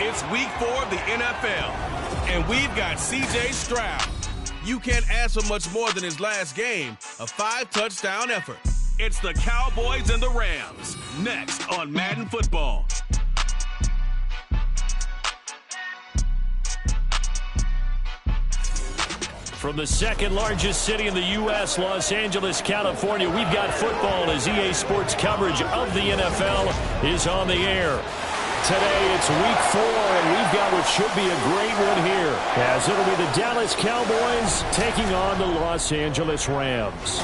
It's week 4 of the NFL, and we've got C.J. Stroud. You can't ask for much more than his last game, a 5-touchdown effort. It's the Cowboys and the Rams, next on Madden Football. From the second largest city in the U.S., Los Angeles, California, we've got football as EA Sports coverage of the NFL is on the air. Today, it's week 4, and we've got what should be a great one here, as it'll be the Dallas Cowboys taking on the Los Angeles Rams.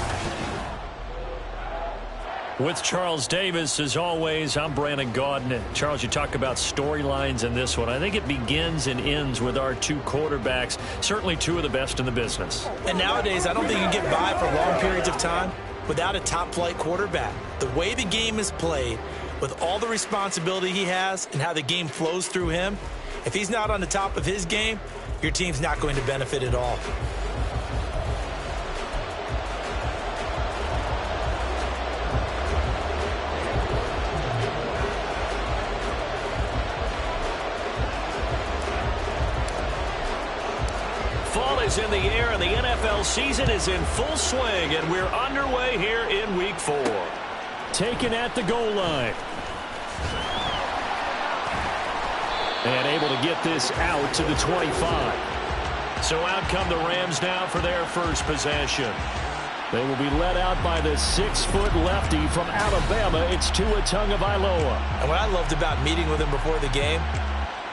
With Charles Davis, as always, I'm Brandon Gaudin. Charles, you talk about storylines in this one. I think it begins and ends with our two quarterbacks, certainly two of the best in the business. And nowadays, I don't think you can get by for long periods of time without a top-flight quarterback. The way the game is played, with all the responsibility he has and how the game flows through him, if he's not on the top of his game, your team's not going to benefit at all. Fall is in the air, and the NFL season is in full swing, and we're underway here in week 4. Taken at the goal line. And able to get this out to the 25. So out come the Rams now for their first possession. They will be led out by the 6-foot lefty from Alabama. It's Tua Tagovailoa. And what I loved about meeting with him before the game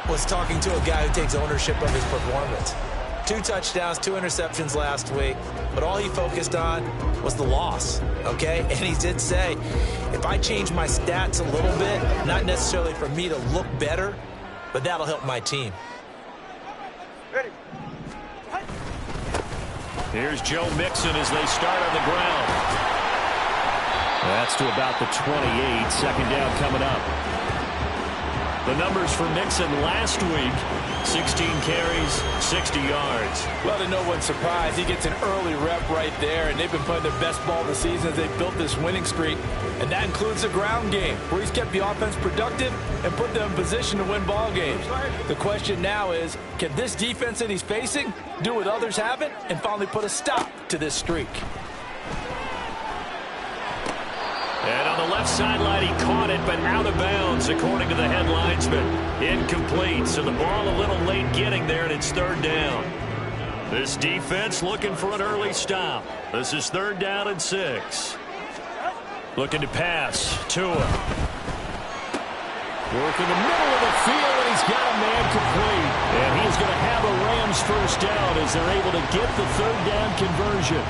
was talking to a guy who takes ownership of his performance. 2 touchdowns, 2 interceptions last week, but all he focused on was the loss, okay? And he did say, if I change my stats a little bit, not necessarily for me to look better, but that'll help my team. Ready. Here's Joe Mixon as they start on the ground. That's to about the 28. Second down coming up. The numbers for Mixon last week, 16 carries, 60 yards. Well, to no one's surprise, he gets an early rep right there, and they've been playing their best ball this season as they've built this winning streak. And that includes the ground game, where he's kept the offense productive and put them in position to win ball games. The question now is, can this defense that he's facing do what others haven't and finally put a stop to this streak? And on the left sideline, he caught it, but out of bounds, according to the head linesman. Incomplete, so the ball a little late getting there, and it's third down. This defense looking for an early stop. This is 3rd down and 6. Looking to pass. Tua. Work in the middle of the field, and he's got a man complete. And he's going to have a Rams first down as they're able to get the 3rd down conversion.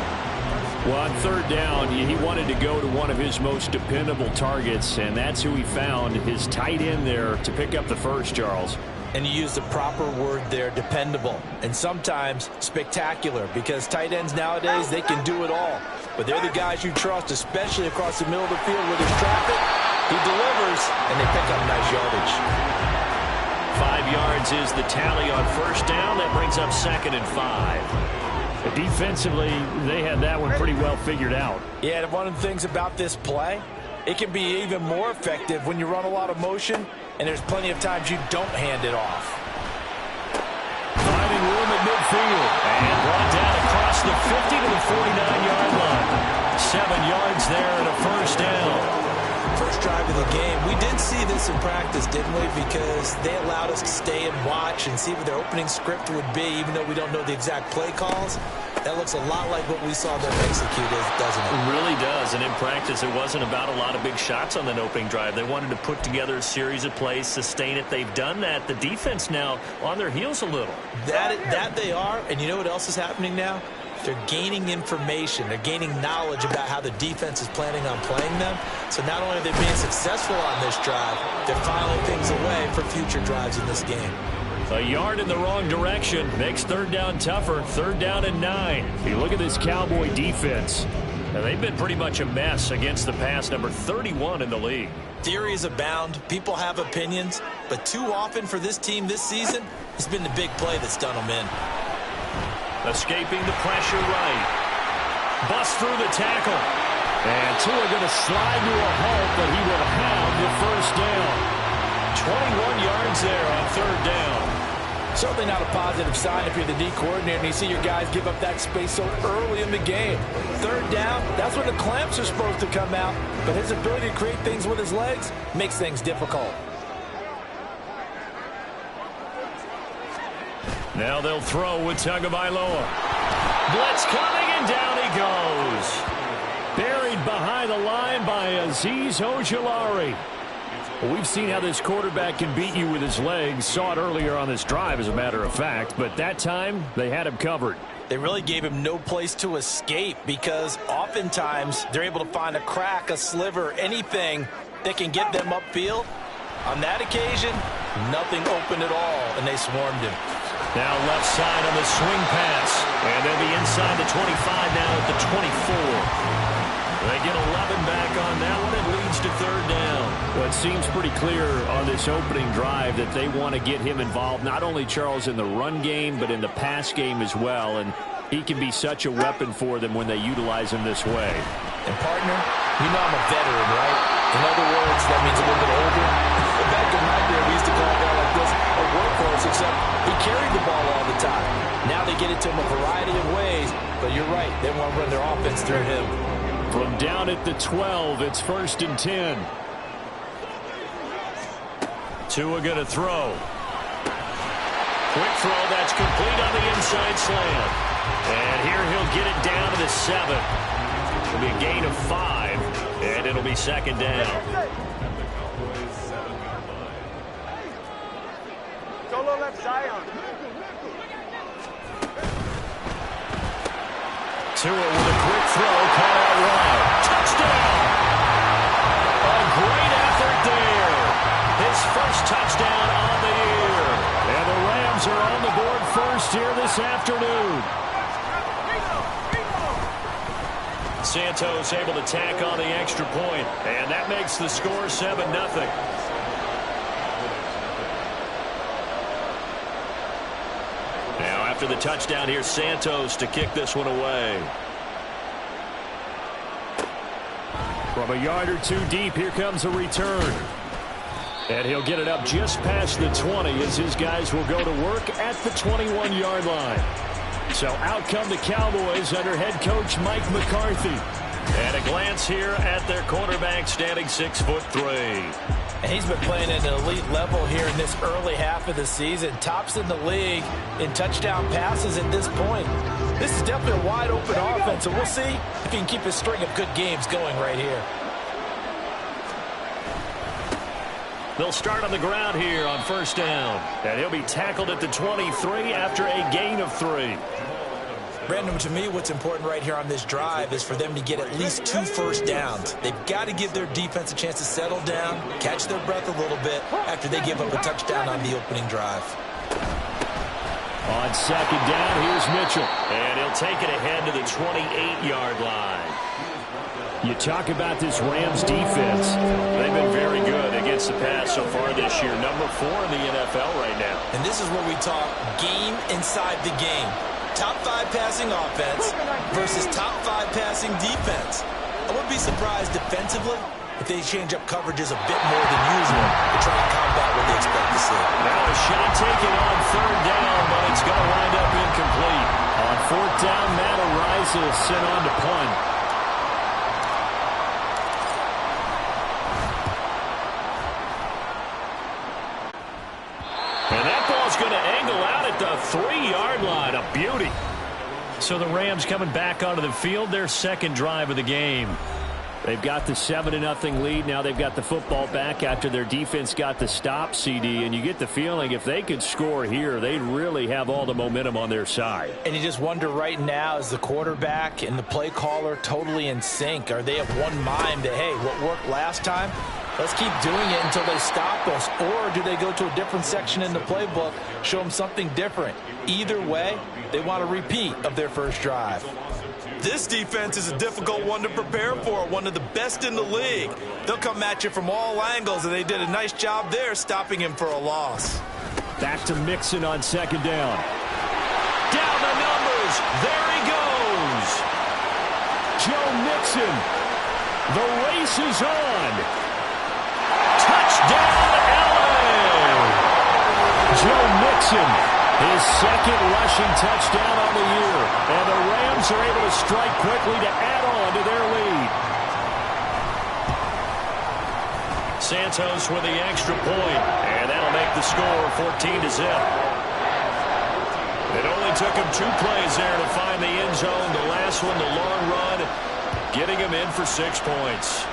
Well, on 3rd down, he wanted to go to one of his most dependable targets, and that's who he found, his tight end there, to pick up the first, Charles. And you use the proper word there, dependable, and sometimes spectacular, because tight ends nowadays, they can do it all. But they're the guys you trust, especially across the middle of the field where there's traffic. He delivers, and they pick up nice yardage. 5 yards is the tally on first down. That brings up 2nd and 5. Defensively, they had that one pretty well figured out. Yeah, and one of the things about this play, it can be even more effective when you run a lot of motion, and there's plenty of times you don't hand it off. Finding room at midfield. And brought down across the 50 to the 49-yard line. 7 yards there and a first down. First drive of the game. We did see this in practice, didn't we? Because they allowed us to stay and watch and see what their opening script would be, even though we don't know the exact play calls. That looks a lot like what we saw them execute, doesn't it? It really does. And in practice, it wasn't about a lot of big shots on that opening drive. They wanted to put together a series of plays, sustain it. They've done that. The defense now on their heels a little. That they are. And you know what else is happening now? They're gaining information. They're gaining knowledge about how the defense is planning on playing them. So not only are they being successful on this drive, they're filing things away for future drives in this game. A yard in the wrong direction makes 3rd down tougher. 3rd down and 9. If you look at this Cowboy defense, they've been pretty much a mess against the pass, number 31 in the league. Theories abound. People have opinions. But too often for this team this season, it's been the big play that's done them in. Escaping the pressure right. Bust through the tackle. And Tua going to slide to a halt, but he will have the first down. 21 yards there on 3rd down. Certainly not a positive sign if you're the D coordinator and you see your guys give up that space so early in the game. 3rd down, that's when the clamps are supposed to come out, but his ability to create things with his legs makes things difficult. Now they'll throw with Tagovailoa. Blitz coming, and down he goes. Buried behind the line by Azeez Ojulari. Well, we've seen how this quarterback can beat you with his legs. Saw it earlier on this drive, as a matter of fact. But that time, they had him covered. They really gave him no place to escape because oftentimes they're able to find a crack, a sliver, anything that can get them upfield. On that occasion, nothing open at all, and they swarmed him. Now left side on the swing pass. And they'll be inside the 25 now at the 24. They get 11 back on that one. It leads to 3rd down. Well, it seems pretty clear on this opening drive that they want to get him involved, not only, Charles, in the run game, but in the pass game as well. And he can be such a weapon for them when they utilize him this way. And, partner, you know I'm a veteran, right? In other words, that means a little bit older. Back in my day, we used to call a guy like this a workhorse, except he carried the ball all the time. Now they get it to him a variety of ways, but you're right. They want to run their offense through him. From down at the 12, it's 1st and 10. Tua going to throw. Quick throw, that's complete on the inside slant. And here he'll get it down to the 7. It'll be a gain of 5, and it'll be 2nd down. Solo left Zion. Tua with a quick throw, caught out wide. Touchdown! A great effort there. His first touchdown on the year. And the Rams are on the board first here this afternoon. Santos able to tack on the extra point, and that makes the score 7-0. Now after the touchdown, here's Santos to kick this one away. From a yard or two deep, here comes a return. And he'll get it up just past the 20 as his guys will go to work at the 21-yard line. So out come the Cowboys under head coach Mike McCarthy. And a glance here at their quarterback, standing 6'3". And he's been playing at an elite level here in this early half of the season. Tops in the league in touchdown passes at this point. This is definitely a wide-open offense, so we'll see if he can keep his string of good games going right here. They'll start on the ground here on first down. And he'll be tackled at the 23 after a gain of 3. Brandon, to me, what's important right here on this drive is for them to get at least 2 first downs. They've got to give their defense a chance to settle down, catch their breath a little bit after they give up a touchdown on the opening drive. On second down, here's Mitchell. And he'll take it ahead to the 28-yard line. You talk about this Rams defense. They've been very good against the pass so far this year. Number 4 in the NFL right now. And this is where we talk game inside the game. Top 5 passing offense versus top 5 passing defense. I wouldn't be surprised defensively if they change up coverages a bit more than usual to try and combat what they expect to see. Now a shot taken on third down, but it's going to wind up incomplete. On fourth down, Matt Ariza is sent on to punt. And that ball's going to angle out at the 3-yard line. A beauty. So the Rams coming back onto the field, their second drive of the game. They've got the 7-0 lead. Now they've got the football back after their defense got the stop, CD. And you get the feeling if they could score here, they'd really have all the momentum on their side. And you just wonder right now, is the quarterback and the play caller totally in sync? Are they of one mind that, hey, what worked last time? Let's keep doing it until they stop us. Or do they go to a different section in the playbook, show them something different? Either way, they want a repeat of their first drive. This defense is a difficult one to prepare for, one of the best in the league. They'll come at you from all angles, and they did a nice job there stopping him for a loss. Back to Mixon on second down. Down the numbers. There he goes. Joe Mixon. The race is on. Touchdown, LA! Joe Mixon, his second rushing touchdown on the year. And the Rams are able to strike quickly to add on to their lead. Santos with the extra point, and that'll make the score 14-0. It only took him 2 plays there to find the end zone. The last one, the long run, getting him in for 6 points.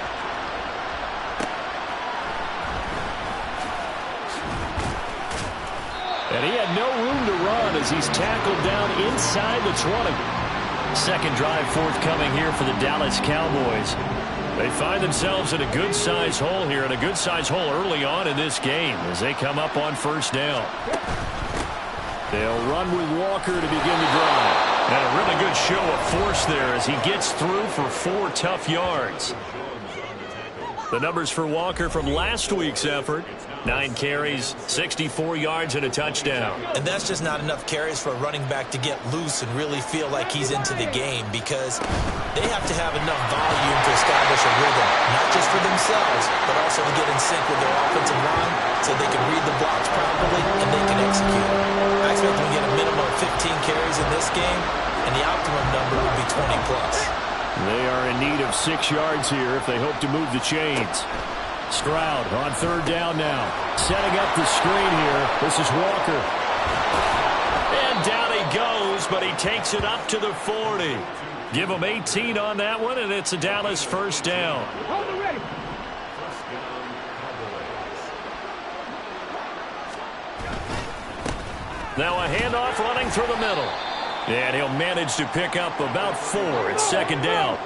And he had no room to run as he's tackled down inside the 20. Second drive forthcoming here for the Dallas Cowboys. They find themselves in a good-sized hole here, and a good-sized hole early on in this game as they come up on first down. They'll run with Walker to begin the drive. And a really good show of force there as he gets through for 4 tough yards. The numbers for Walker from last week's effort: 9 carries, 64 yards, and a touchdown. And that's just not enough carries for a running back to get loose and really feel like he's into the game, because they have to have enough volume to establish a rhythm, not just for themselves, but also to get in sync with their offensive line so they can read the blocks properly and they can execute. I expect them to get a minimum of 15 carries in this game, and the optimum number would be 20 plus. They are in need of 6 yards here if they hope to move the chains. Stroud on third down now. Setting up the screen here. This is Walker. And down he goes, but he takes it up to the 40. Give him 18 on that one, and it's a Dallas first down. Now a handoff running through the middle. And he'll manage to pick up about 4. It's second down.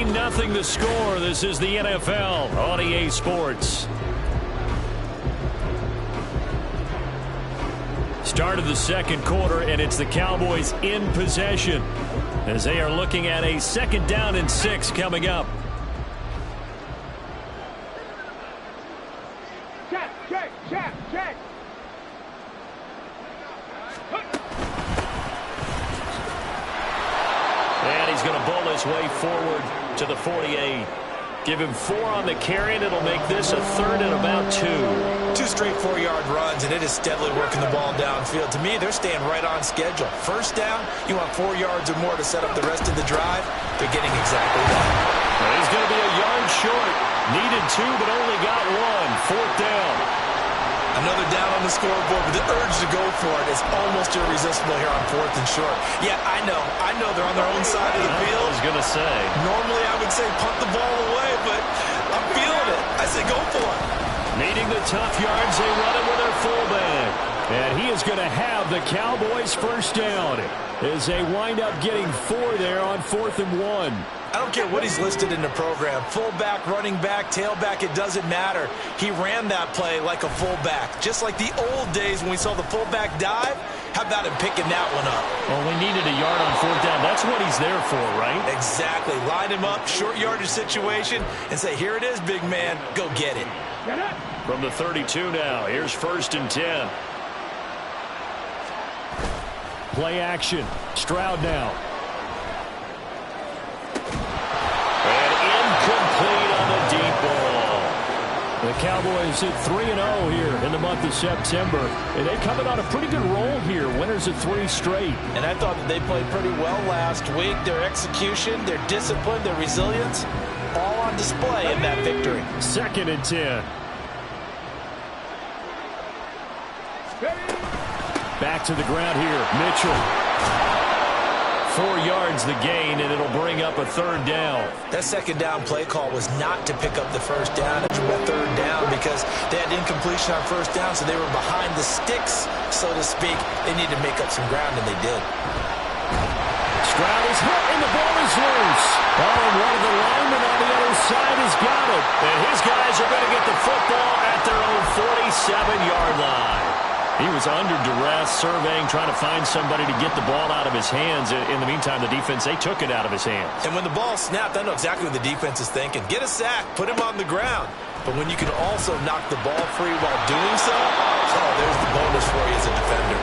Nothing the score. This is the NFL on EA Sports. Start of the second quarter, and it's the Cowboys in possession as they are looking at a second down and 6 coming up. Check. And he's going to bowl his way forward to the 48. Give him 4 on the carry, and it'll make this a 3rd and about 2. 2 straight 4-yard runs, and it is steadily working the ball downfield. To me, they're staying right on schedule. First down, you want 4 yards or more to set up the rest of the drive. They're getting exactly that. Well, he's going to be a yard short. Needed 2, but only got 1. 4th down. Another down on the scoreboard, but the urge to go for it is almost irresistible here on 4th and short. Yeah, I know they're on their own side of the field. I was going to say. Normally I would say punt the ball away, but I'm feeling it. I say go for it. Needing the tough yards, they run it with their fullback. And he is going to have the Cowboys first down as they wind up getting 4 there on 4th and 1. I don't care what he's listed in the program. Fullback, running back, tailback, it doesn't matter. He ran that play like a fullback. Just like the old days when we saw the fullback dive. How about him picking that one up? Well, we needed a yard on 4th down. That's what he's there for, right? Exactly. Line him up, short yardage situation, and say, here it is, big man. Go get it. From the 32 now, here's 1st and 10. Play action. Stroud now. And incomplete on the deep ball. The Cowboys hit 3-0 here in the month of September. And they come in on a pretty good roll here. Winners of 3 straight. And I thought that they played pretty well last week. Their execution, their discipline, their resilience, all on display in that victory. 2nd and 10. Back to the ground here. Mitchell. 4 yards the gain, and it'll bring up a 3rd down. That 2nd down play call was not to pick up the 1st down. It was a 3rd down because they had incompletion on 1st down, so they were behind the sticks, so to speak. They needed to make up some ground, and they did. Stroud is hit, and the ball is loose. Oh, and one of the linemen on the other side has got it. And his guys are going to get the football at their own 47-yard line. He was under duress, surveying, trying to find somebody to get the ball out of his hands. In the meantime, the defense, they took it out of his hands. And when the ball snapped, I know exactly what the defense is thinking. Get a sack, put him on the ground. But when you can also knock the ball free while doing so, there's the bonus for you as a defender.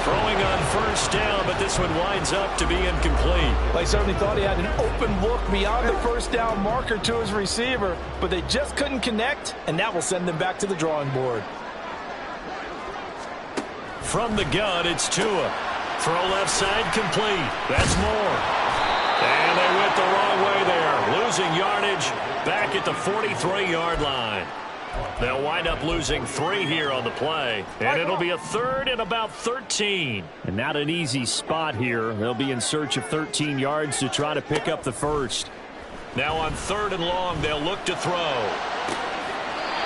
Throwing on 1st down, but this one winds up to be incomplete. They certainly thought he had an open look beyond the 1st down marker to his receiver, but they just couldn't connect, and that will send them back to the drawing board. From the gun, it's Tua. Throw left side complete. That's Moore. And they went the wrong way there. Losing yardage back at the 43-yard line. They'll wind up losing 3 here on the play. And it'll be a 3rd and about 13. And not an easy spot here. They'll be in search of 13 yards to try to pick up the 1st. Now on 3rd and long, they'll look to throw.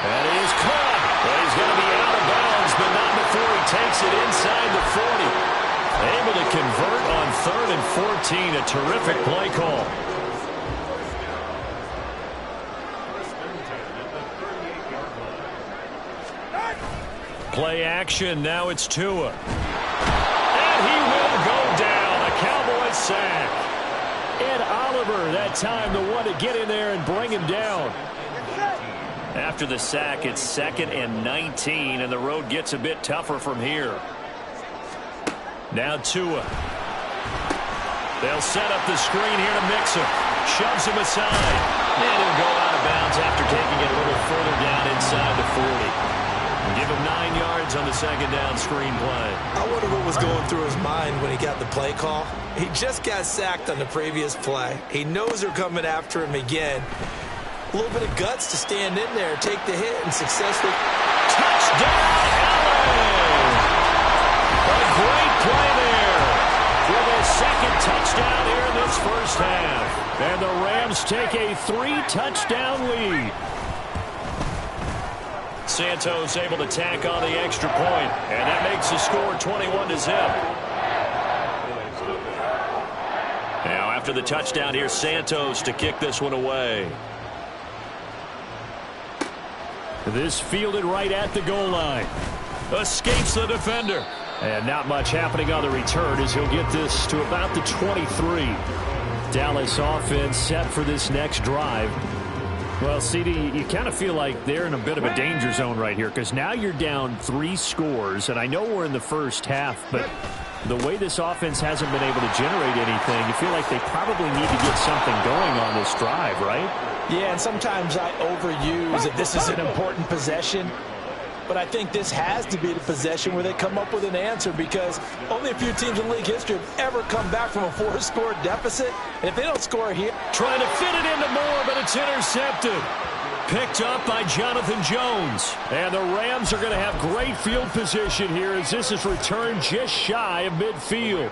And he is caught. Well, he's going to be out of bounds, but not before he takes it inside the 40. Able to convert on 3rd and 14. A terrific play call. Play action. Now it's Tua. And he will go down. A Cowboys sack. Ed Oliver, that time, the one to get in there and bring him down. After the sack, it's 2nd and 19, and the road gets a bit tougher from here. Now Tua. They'll set up the screen here to mix him. Shoves him aside. And he'll go out of bounds after taking it a little further down inside the 40. Give him 9 yards on the 2nd down screen play. I wonder what was going through his mind when he got the play call. He just got sacked on the previous play. He knows they're coming after him again. A little bit of guts to stand in there, take the hit, and successfully. Touchdown, LA! A great play there for the 2nd touchdown here in this 1st half. And the Rams take a 3-touchdown lead. Santos able to tack on the extra point, and that makes the score 21-0. Now after the touchdown here, Santos to kick this one away. This fielded right at the goal line. Escapes the defender. And not much happening on the return as he'll get this to about the 23. Dallas offense set for this next drive. Well, CD, you kind of feel like they're in a bit of a danger zone right here because now you're down 3 scores. And I know we're in the 1st half, but the way this offense hasn't been able to generate anything, you feel like they probably need to get something going on this drive, right? Yeah, and sometimes I overuse if this is an important possession. But I think this has to be the possession where they come up with an answer, because only a few teams in league history have ever come back from a 4-score deficit. And if they don't score here... Trying to fit it into Moore, but it's intercepted. Picked up by Jonathan Jones. And the Rams are going to have great field position here as this is returned just shy of midfield.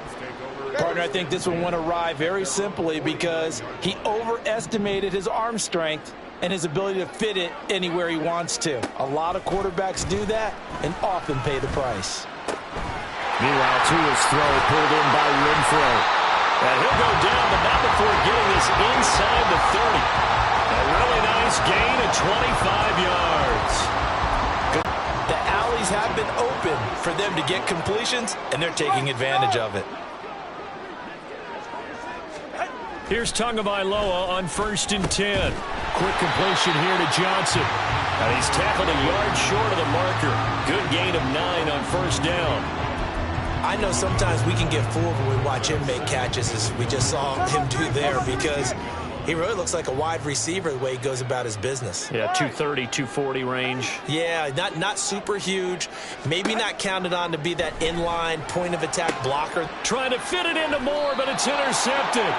Partner, I think this one went awry very simply because he overestimated his arm strength and his ability to fit it anywhere he wants to. A lot of quarterbacks do that and often pay the price. Meanwhile, Tua's throw pulled in by Renfro. And he'll go down, but not before getting this inside the 30. A really nice gain of 25 yards. The alleys have been open for them to get completions, and they're taking advantage of it. Here's Tagovailoa on 1st and 10. Quick completion here to Johnson. And he's tackled a yard short of the marker. Good gain of 9 on 1st down. I know sometimes we can get fooled when we watch him make catches, as we just saw him do there, because he really looks like a wide receiver the way he goes about his business. Yeah, 230, 240 range. Yeah, not super huge. Maybe not counted on to be that inline point-of-attack blocker. Trying to fit it into Moore, but it's intercepted.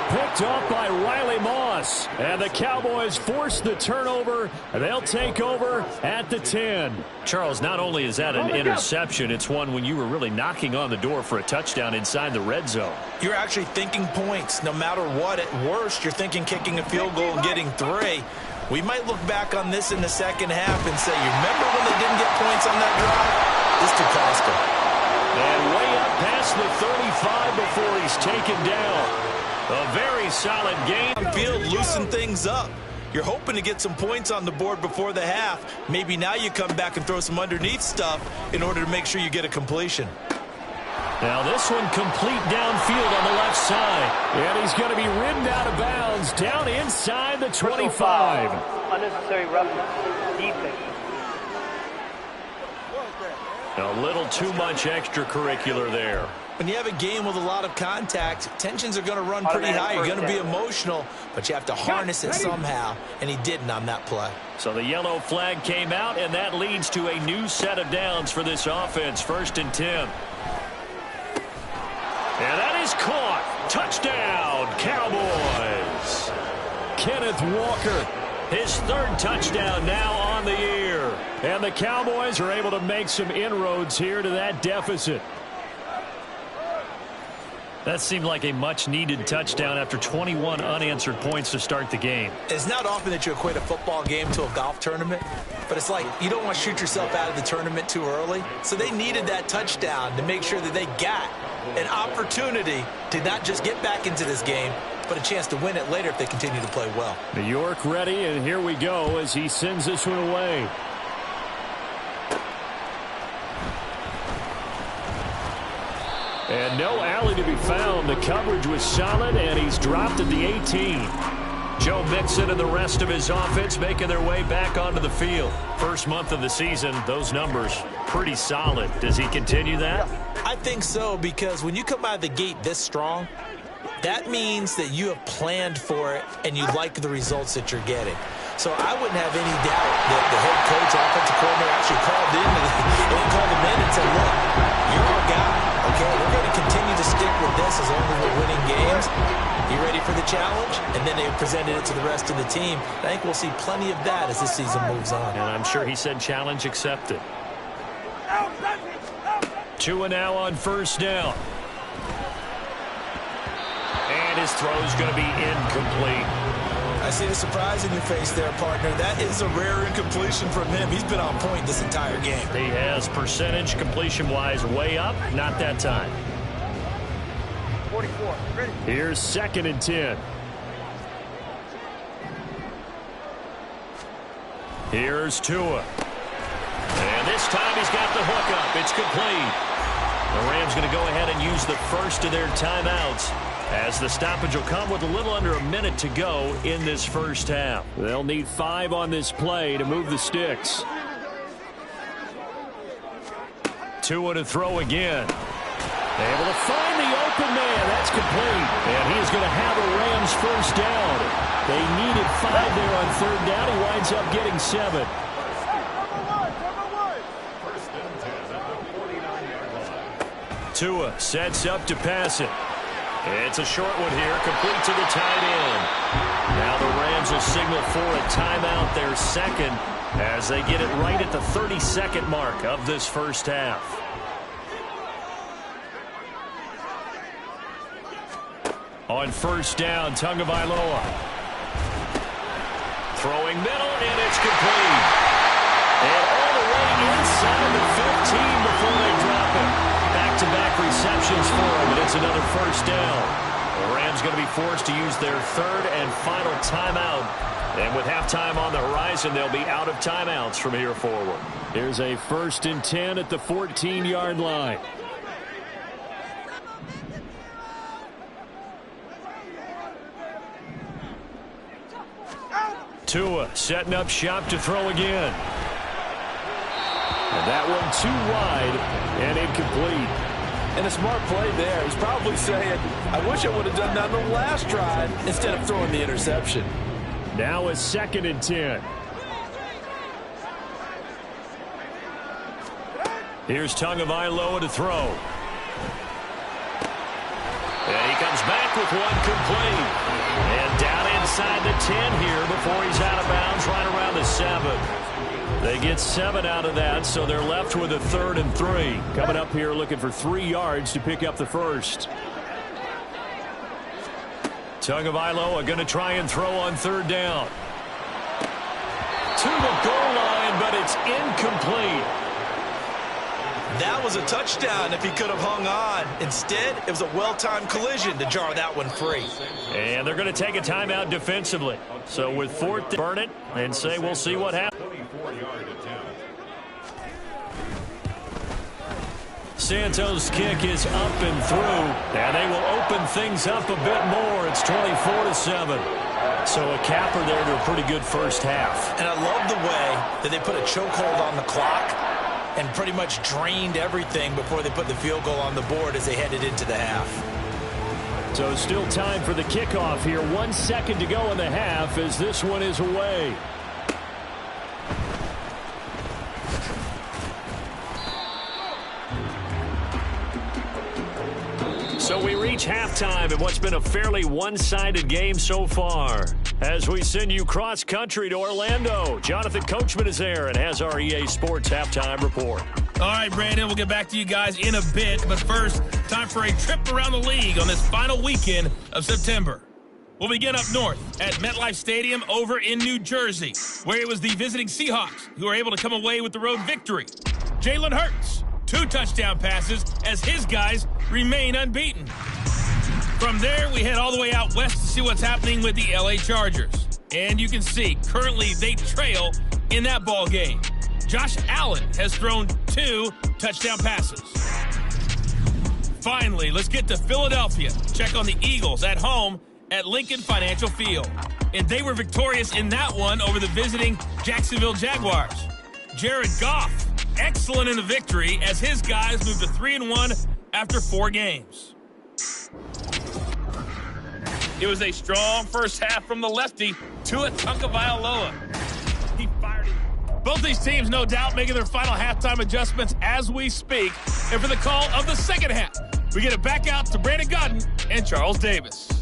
Picked up by Riley Moss. And the Cowboys force the turnover. And they'll take over at the 10. Charles, not only is that an interception, it's one when you were really knocking on the door for a touchdown inside the red zone. You're actually thinking points. No matter what, at worst, you're thinking kicking a field goal and getting 3. We might look back on this in the second half and say, you remember when they didn't get points on that drive? This could cost them. And way up past the 35 before he's taken down. A very solid game. Field loosen things up. You're hoping to get some points on the board before the half. Maybe now you come back and throw some underneath stuff in order to make sure you get a completion. Now this one complete downfield on the left side. And he's going to be ridden out of bounds down inside the 25. Unnecessary roughness. Defense. A little too much extracurricular there. When you have a game with a lot of contact, tensions are going to run pretty high. You're going to be emotional, but you have to harness it somehow, and he didn't on that play. So the yellow flag came out, and that leads to a new set of downs for this offense. 1st and 10. And that is caught. Touchdown, Cowboys. Kenneth Walker, his 3rd touchdown now on the year. And the Cowboys are able to make some inroads here to that deficit. That seemed like a much-needed touchdown after 21 unanswered points to start the game. It's not often that you equate a football game to a golf tournament, but it's like you don't want to shoot yourself out of the tournament too early. So they needed that touchdown to make sure that they got an opportunity to not just get back into this game, but a chance to win it later if they continue to play well. New York ready, and here we go as he sends this one away. And no alley to be found. The coverage was solid, and he's dropped at the 18. Joe Mixon and the rest of his offense making their way back onto the field. First month of the season, those numbers pretty solid. Does he continue that? I think so, because when you come out of the gate this strong, that means that you have planned for it and you like the results that you're getting. So I wouldn't have any doubt that the head coach, offensive coordinator, actually called in and called him in and said, look, you're our guy. Okay, we're going to continue to stick with this as long as we're winning games. You ready for the challenge? And then they presented it to the rest of the team. I think we'll see plenty of that as this season moves on. And I'm sure he said challenge accepted. Tua now on 1st down. And his throw is going to be incomplete. I see the surprise in your face there, partner. That is a rare incompletion from him. He's been on point this entire game. He has percentage completion-wise way up. Not that time. 44. Ready. Here's 2nd and 10. Here's Tua. And this time he's got the hook up. It's complete. The Rams going to go ahead and use the first of their timeouts, as the stoppage will come with a little under a minute to go in this first half. They'll need 5 on this play to move the sticks. Tua to throw again. Able to find the open man. That's complete. And he is going to have a Rams first down. They needed 5 there on third down. He winds up getting 7. Tua sets up to pass it. It's a short one here, complete to the tight end. Now the Rams will signal for a timeout, their second, as they get it right at the 30-second mark of this first half. On first down, Tagovailoa. Throwing middle, and it's complete. And all the way inside the 15 before they drop it. Back-to-back receptions for him, and it's another first down. The Rams going to be forced to use their third and final timeout. And with halftime on the horizon, they'll be out of timeouts from here forward. Here's a 1st and 10 at the 14-yard line. Tua setting up shop to throw again. And that one too wide and incomplete. And a smart play there. He's probably saying, I wish I would have done that on the last drive instead of throwing the interception. Now a 2nd and 10. Here's Tagovailoa to throw. And he comes back with one complete. And down inside the 10 here before he's out of bounds right around the 7. They get 7 out of that, so they're left with a 3rd and 3. Coming up here looking for 3 yards to pick up the first. Tagovailoa going to try and throw on 3rd down. To the goal line, but it's incomplete. That was a touchdown if he could have hung on. Instead, it was a well-timed collision to jar that one free. And they're going to take a timeout defensively. So with 4th, burn it and say we'll see what happens. Santos' kick is up and through, and they will open things up a bit more. It's 24-7. So a capper there to a pretty good first half. And I love the way that they put a chokehold on the clock and pretty much drained everything before they put the field goal on the board as they headed into the half. So still time for the kickoff here. 1 second to go in the half as this one is away. So we reach halftime in what's been a fairly one-sided game so far. As we send you cross-country to Orlando, Jonathan Coachman is there and has our EA Sports halftime report. All right, Brandon, we'll get back to you guys in a bit. But first, time for a trip around the league on this final weekend of September. We'll begin up north at MetLife Stadium over in New Jersey, where it was the visiting Seahawks who were able to come away with the road victory. Jalen Hurts, 2 touchdown passes as his guys remain unbeaten. From there, we head all the way out west to see what's happening with the LA Chargers. And you can see, currently they trail in that ball game. Josh Allen has thrown 2 touchdown passes. Finally, let's get to Philadelphia. Check on the Eagles at home at Lincoln Financial Field. And they were victorious in that one over the visiting Jacksonville Jaguars. Jared Goff, excellent in the victory as his guys moved to 3-1 after 4 games. It was a strong first half from the lefty, Tua Tagovailoa. He fired it. Both these teams, no doubt, making their final halftime adjustments as we speak. And for the call of the second half, we get it back out to Brandon Godden and Charles Davis.